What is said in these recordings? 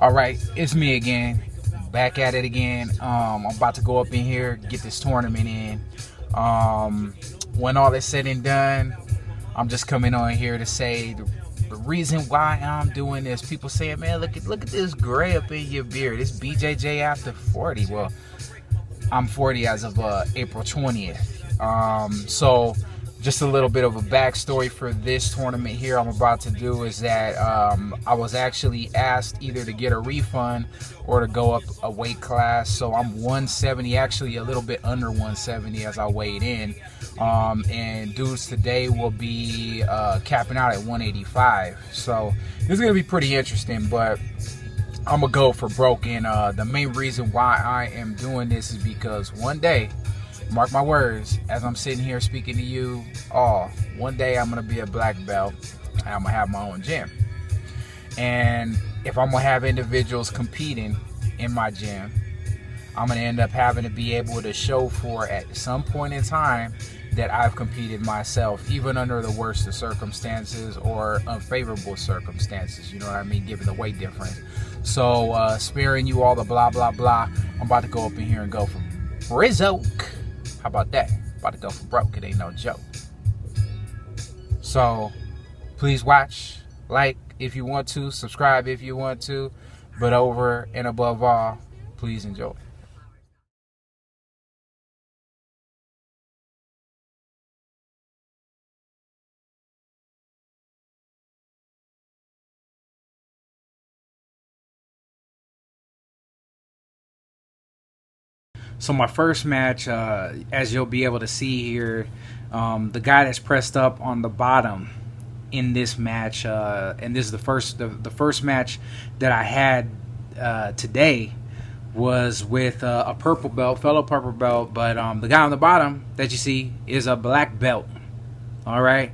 All right, it's me again, back at it again. I'm about to go up in here, get this tournament in. When all is said and done, I'm just coming on here to say the reason why I'm doing this. People saying, man, look at this gray up in your beard. It's BJJ after 40. Well, I'm 40 as of April 20th. So just a little bit of a backstory for this tournament here I'm about to do is that I was actually asked either to get a refund or to go up a weight class. So I'm 170, actually a little bit under 170 as I weighed in. And dudes today will be capping out at 185. So this is going to be pretty interesting, but I'm going to go for broke. And the main reason why I am doing this is because one day, mark my words, as I'm sitting here speaking to you all, one day I'm going to be a black belt and I'm going to have my own gym. And if I'm going to have individuals competing in my gym, I'm going to end up having to be able to show for at some point in time that I've competed myself, even under the worst of circumstances or unfavorable circumstances, you know what I mean, given the weight difference. So sparing you all the blah, blah, blah, I'm about to go up in here and go for Rizzo. How about that? About to go for broke. It ain't no joke. So, please watch, like if you want to, subscribe if you want to, but over and above all, please enjoy. So my first match, as you'll be able to see here, the guy that's pressed up on the bottom in this match, and this is the first match that I had today, was with a purple belt, fellow purple belt, but the guy on the bottom that you see is a black belt. All right,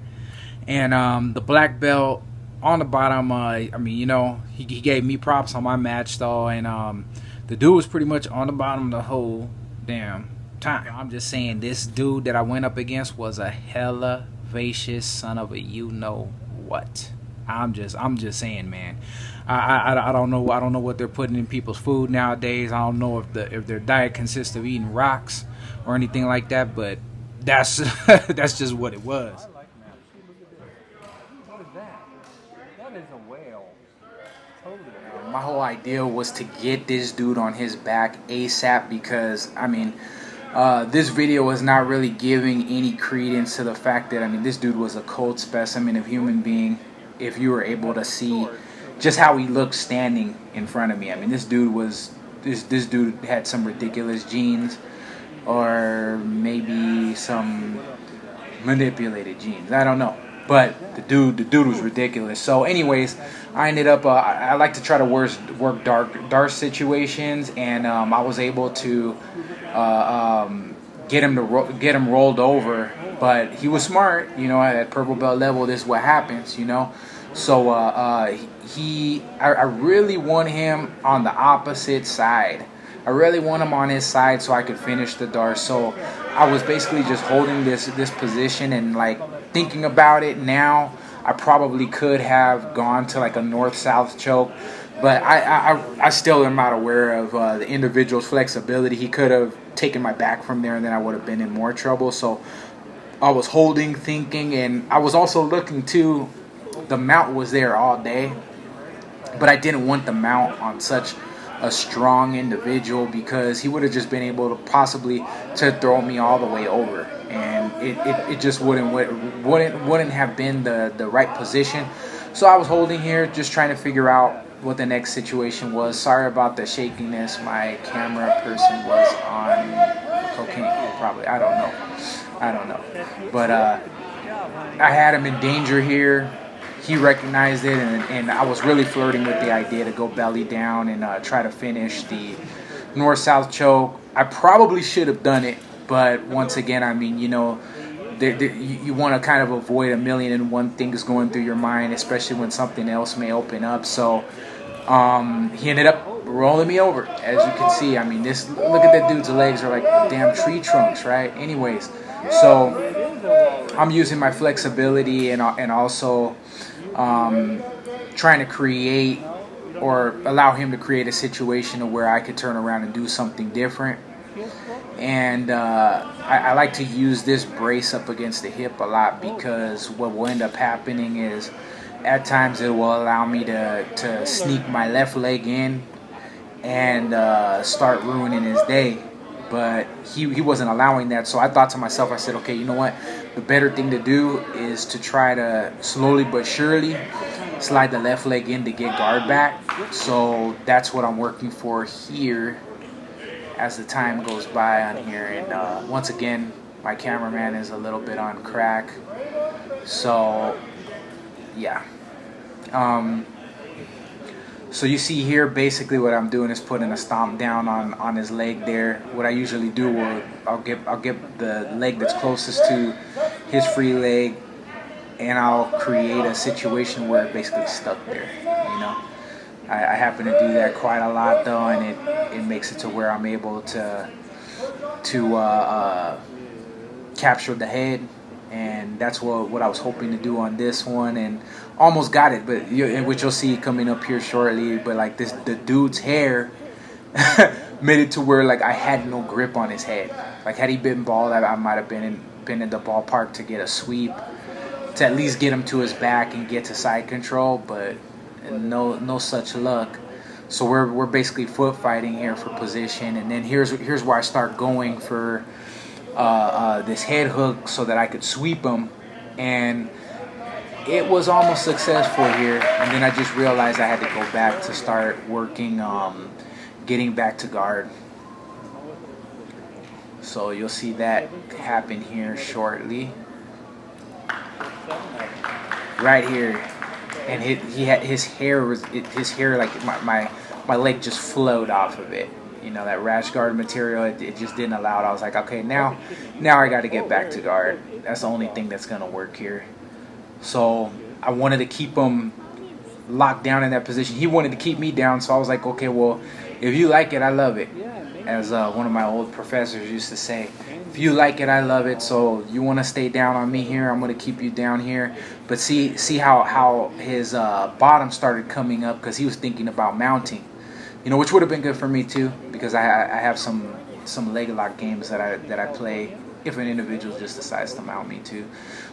and the black belt on the bottom, I mean, you know, he gave me props on my match though, and the dude was pretty much on the bottom the whole damn time. I'm just saying, this dude that I went up against was a hella vicious son of a you know what. I'm just saying, man. I don't know what they're putting in people's food nowadays. I don't know if their diet consists of eating rocks or anything like that, but that's that's just what it was. What is that? That is a whale. My whole idea was to get this dude on his back ASAP because, I mean, this video was not really giving any credence to the fact that, I mean, this dude was a cold specimen of human being. If you were able to see just how he looked standing in front of me, I mean, this dude had some ridiculous genes, or maybe some manipulated genes. I don't know. But the dude was ridiculous. So anyways, I ended up, I like to try to work dark situations, and I was able to get him rolled over. But he was smart, you know, at purple belt level, this is what happens, you know. So I really want him on the opposite side. I really want him on his side so I could finish the dart. So I was basically just holding this position and like thinking about it now. I probably could have gone to like a north-south choke, but I still am not aware of the individual's flexibility. He could have taken my back from there, and then I would have been in more trouble. So I was holding, thinking, and I was also looking too. The mount was there all day, but I didn't want the mount on such a strong individual because he would have just been able to possibly to throw me all the way over, and it just wouldn't have been the right position. So I was holding here, just trying to figure out what the next situation was. Sorry about the shakiness. My camera person was on cocaine, probably. I don't know. But I had him in danger here. He recognized it, and I was really flirting with the idea to go belly down and try to finish the north-south choke. I probably should have done it, but once again, I mean, you know, you want to kind of avoid a million and one things going through your mind, especially when something else may open up. So he ended up rolling me over, as you can see. I mean, look at that dude's legs are like damn tree trunks, right? Anyways, so I'm using my flexibility and also trying to create or allow him to create a situation where I could turn around and do something different. And I like to use this brace up against the hip a lot, because what will end up happening is at times it will allow me to sneak my left leg in and start ruining his day. But he wasn't allowing that, so I thought to myself, I said, okay, you know what? The better thing to do is to try to slowly but surely slide the left leg in to get guard back. So that's what I'm working for here as the time goes by on here. And once again, my cameraman is a little bit on crack. So yeah. So you see here, basically what I'm doing is putting a stomp down on his leg there. What I usually do, I'll get the leg that's closest to his free leg, and I'll create a situation where it basically stuck there. You know, I happen to do that quite a lot though, and it makes it to where I'm able to capture the head. And that's what I was hoping to do on this one, and almost got it, but which you'll see coming up here shortly. But like the dude's hair made it to where like I had no grip on his head. Like had he been bald, I might have been in the ballpark to get a sweep, to at least get him to his back and get to side control. But no such luck. So we're basically foot fighting here for position, and then here's where I start going for this head hook so that I could sweep him, and it was almost successful here. And then I just realized I had to go back to start working getting back to guard. So you'll see that happen here shortly, right here. And his hair like my leg just flowed off of it. You know, that rash guard material, it just didn't allow it. I was like, okay, now I got to get back to guard. That's the only thing that's going to work here. So I wanted to keep him locked down in that position. He wanted to keep me down, so I was like, okay, well, if you like it, I love it. As one of my old professors used to say, if you like it, I love it. So you want to stay down on me here, I'm going to keep you down here. But see how his bottom started coming up, because he was thinking about mounting. You know, which would have been good for me too, because I have some leg lock games that I play if an individual just decides to mount me too.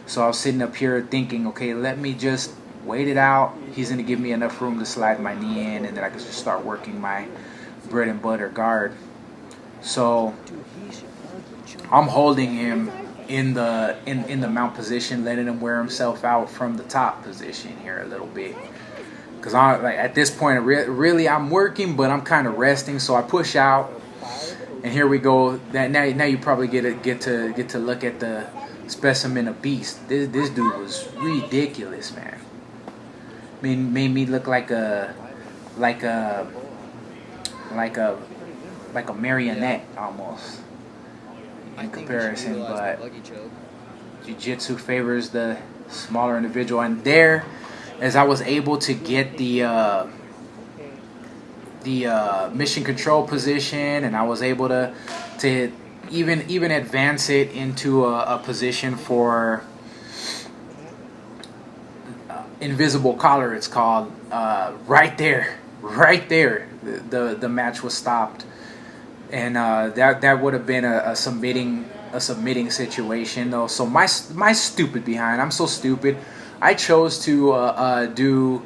So I was sitting up here thinking, okay, let me just wait it out. He's going to give me enough room to slide my knee in, and then I can just start working my bread and butter guard. So I'm holding him in the mount position, letting him wear himself out from the top position here a little bit. Because at this point, really I'm working, but I'm kind of resting. So I push out, and here we go. Now you probably get to look at the specimen of beast. This dude was ridiculous, man. I mean, made me look like a marionette almost in comparison. But jiu-jitsu favors the smaller individual, and there, as I was able to get the mission control position, and I was able to even advance it into a position for invisible collar, it's called. Right there, the match was stopped, and that would have been a submitting situation though. So my stupid behind, I'm so stupid. I chose to do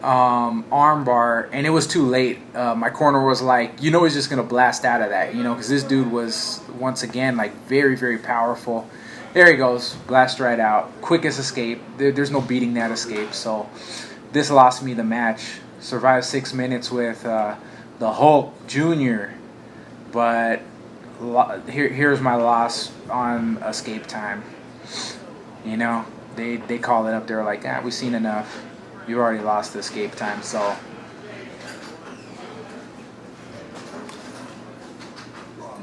arm bar, and it was too late. My corner was like, you know, he's just gonna blast out of that, you know, because this dude was once again like very, very powerful. There he goes, blast right out, quickest escape. There's no beating that escape. So this lost me the match. Survived 6 minutes with the Hulk Jr., but here's my loss on escape time. You know, they call it up. They're like, we've seen enough. You already lost the escape time. So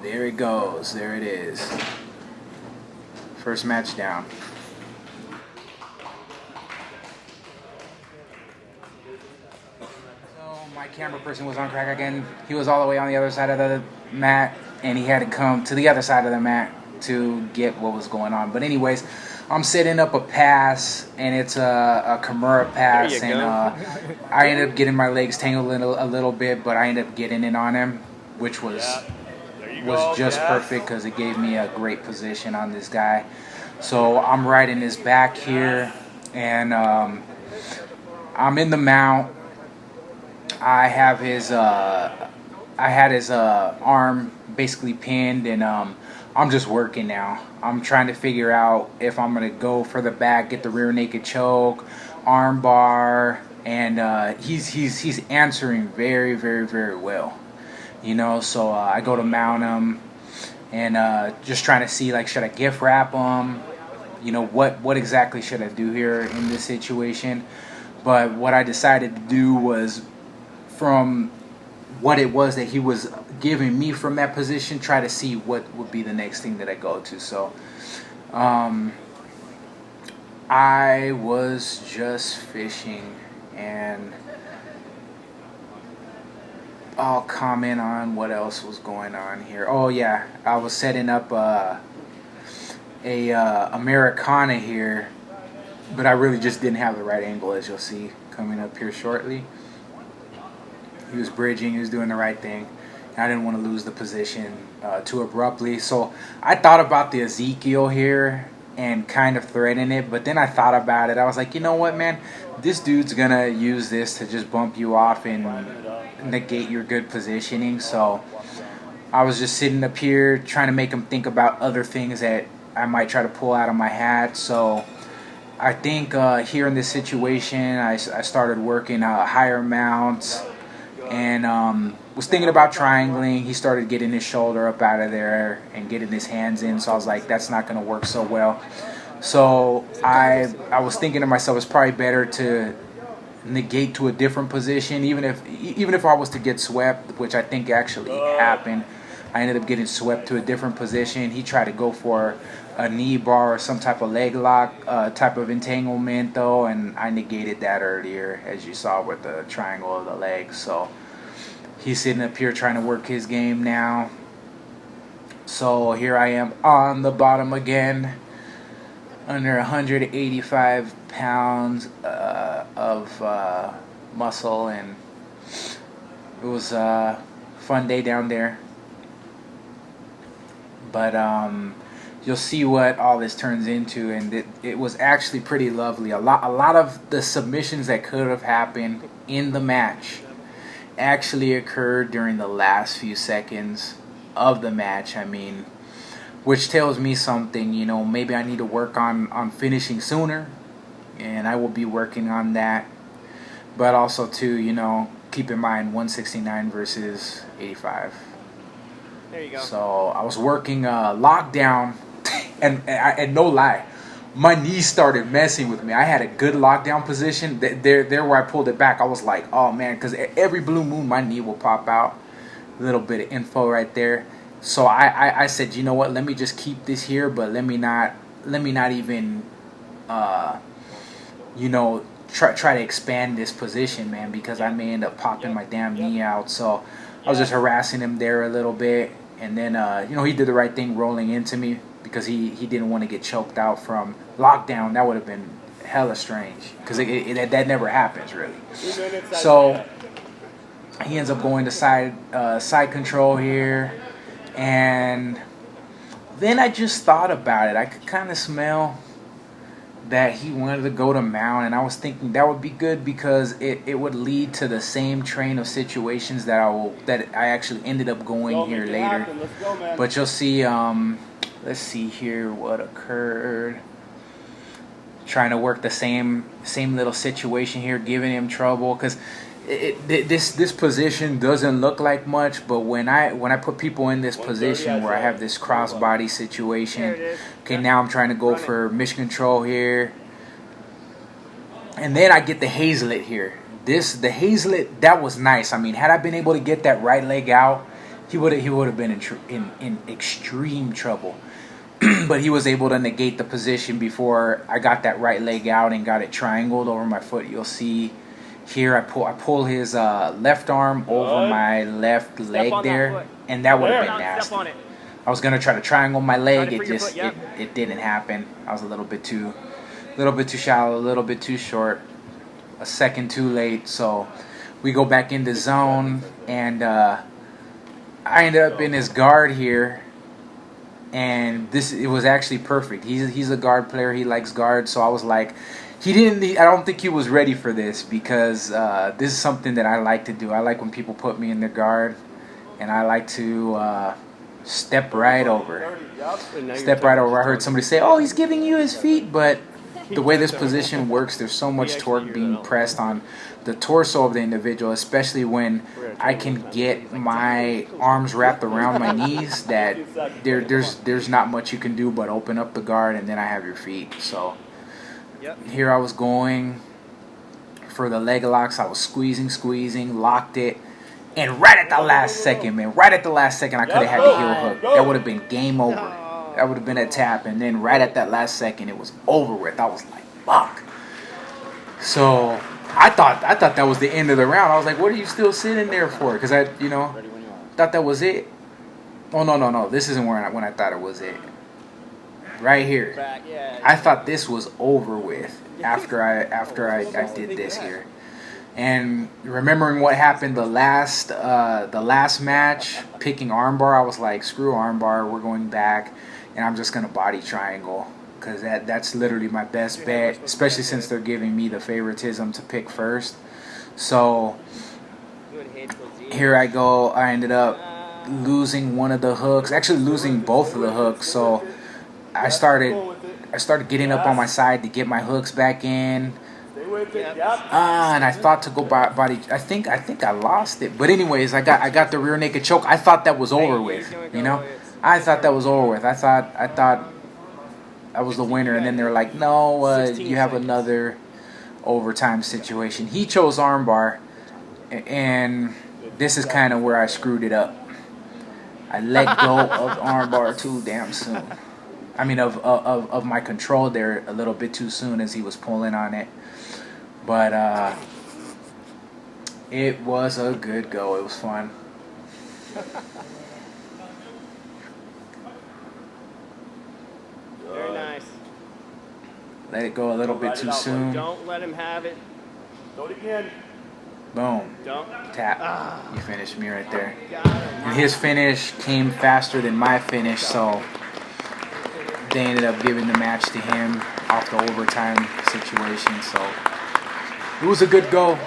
there it goes. There it is. First match down. So my camera person was on crack again. He was all the way on the other side of the mat, and he had to come to the other side of the mat to get what was going on. But anyways, I'm setting up a pass, and it's a Kimura pass, and I ended up getting my legs tangled a little bit, but I ended up getting it on him, which was just perfect because it gave me a great position on this guy. So I'm riding his back here, and I'm in the mount. I have his I had his arm basically pinned, and I'm just working now. I'm trying to figure out if I'm gonna go for the back, get the rear naked choke, arm bar, and he's answering very, very, very well. You know, so I go to mount him, and just trying to see, like, should I gift wrap him? You know, what exactly should I do here in this situation? But what I decided to do was, from what it was that he was giving me from that position, try to see what would be the next thing that I go to. So I was just fishing, and I'll comment on what else was going on here. Oh yeah, I was setting up a Americana here, but I really just didn't have the right angle, as you'll see coming up here shortly. He was bridging, he was doing the right thing. I didn't want to lose the position too abruptly. So I thought about the Ezekiel here and kind of threading it, but then I thought about it. I was like, you know what, man? This dude's going to use this to just bump you off and negate your good positioning. So I was just sitting up here trying to make him think about other things that I might try to pull out of my hat. So I think here in this situation, I started working higher mounts, and was thinking about triangling. He started getting his shoulder up out of there and getting his hands in, so I was like, that's not going to work so well. So I was thinking to myself, it's probably better to negate to a different position, even if I was to get swept, which I think actually happened. I ended up getting swept to a different position. He tried to go for a knee bar or some type of leg lock type of entanglement, though, and I negated that earlier, as you saw with the triangle of the legs. So he's sitting up here trying to work his game now. So here I am on the bottom again, under 185 pounds of muscle, and it was a fun day down there. But you'll see what all this turns into, and it was actually pretty lovely. A lot of the submissions that could have happened in the match actually occurred during the last few seconds of the match. I mean, which tells me something. You know, maybe I need to work on finishing sooner, and I will be working on that. But also too, you know, keep in mind 169 versus 85. There you go. So I was working lockdown, and no lie, my knees started messing with me. I had a good lockdown position. There where I pulled it back, I was like, oh man, because every blue moon my knee will pop out. A little bit of info right there. So I said, you know what? Let me just keep this here, but let me not even you know, try to expand this position, man, because I may end up popping my damn knee out. So I was just harassing him there a little bit, and then you know, he did the right thing rolling into me because he didn't want to get choked out from lockdown. That would have been hella strange because that never happens really. So he ends up going to side control here, and then I just thought about it. I could kind of smell that he wanted to go to mount, and I was thinking that would be good because it would lead to the same train of situations that I actually ended up going here later. But you'll see. Let's see here what occurred. Trying to work the same little situation here, giving him trouble because this position doesn't look like much, but when I put people in this position where I have this crossbody situation, okay, now I'm trying to go for mission control here, and then I get the Hazlet here. The Hazlet, that was nice. I mean, had I been able to get that right leg out, he would have been in extreme trouble. But he was able to negate the position before I got that right leg out and got it triangled over my foot. You'll see here I pull his left arm over my left leg there, and that would have been nasty. I was gonna try to triangle my leg. Try to It free your just foot, yeah. it didn't happen. I was a little bit too shallow, a little bit too short, a second too late. So we go back into zone, and I ended up in his guard here. And it was actually perfect. He's a guard player. He likes guard. So I was like, I don't think he was ready for this, because this is something that I like to do. I like when people put me in their guard, and I like to step right over. Step right over. I heard somebody say, "Oh, he's giving you his feet," but the way this position works, there's so much torque being pressed on the torso of the individual, especially when I can get my arms wrapped around my knees, that there's not much you can do but open up the guard, and then I have your feet. So here I was going for the leg locks. I was squeezing, locked it, and right at the last second, I could have had the heel hook. That would have been game over. That would have been a tap, and then right at that last second, it was over with. I was like, fuck. So I thought that was the end of the round. I was like, what are you still sitting there for? Because I thought that was it. Oh, no. This isn't when I thought it was it. Right here. I thought this was over with after I did this here. And remembering what happened the last match, picking armbar, I was like, screw armbar, we're going back, and I'm just gonna body triangle, because that's literally my best bet, especially since they're giving me the favoritism to pick first. So here I go. I ended up losing one of the hooks, actually losing both of the hooks. So I started getting up on my side to get my hooks back in. And I thought to go body. I think I lost it. But anyways, I got the rear naked choke. I thought that was over with. I thought that was over with. I thought I was the winner, and then they're like, no, you have another overtime situation. He chose armbar, and this is kind of where I screwed it up. I let go of armbar too damn soon. I mean, of my control there a little bit too soon as he was pulling on it. But it was a good go. It was fun. Very nice. Let it go a little bit too soon. Don't let him have it. Do it again. Boom. Don't. Tap. You finished me right there. And his finish came faster than my finish, so they ended up giving the match to him off the overtime situation. So it was a good go.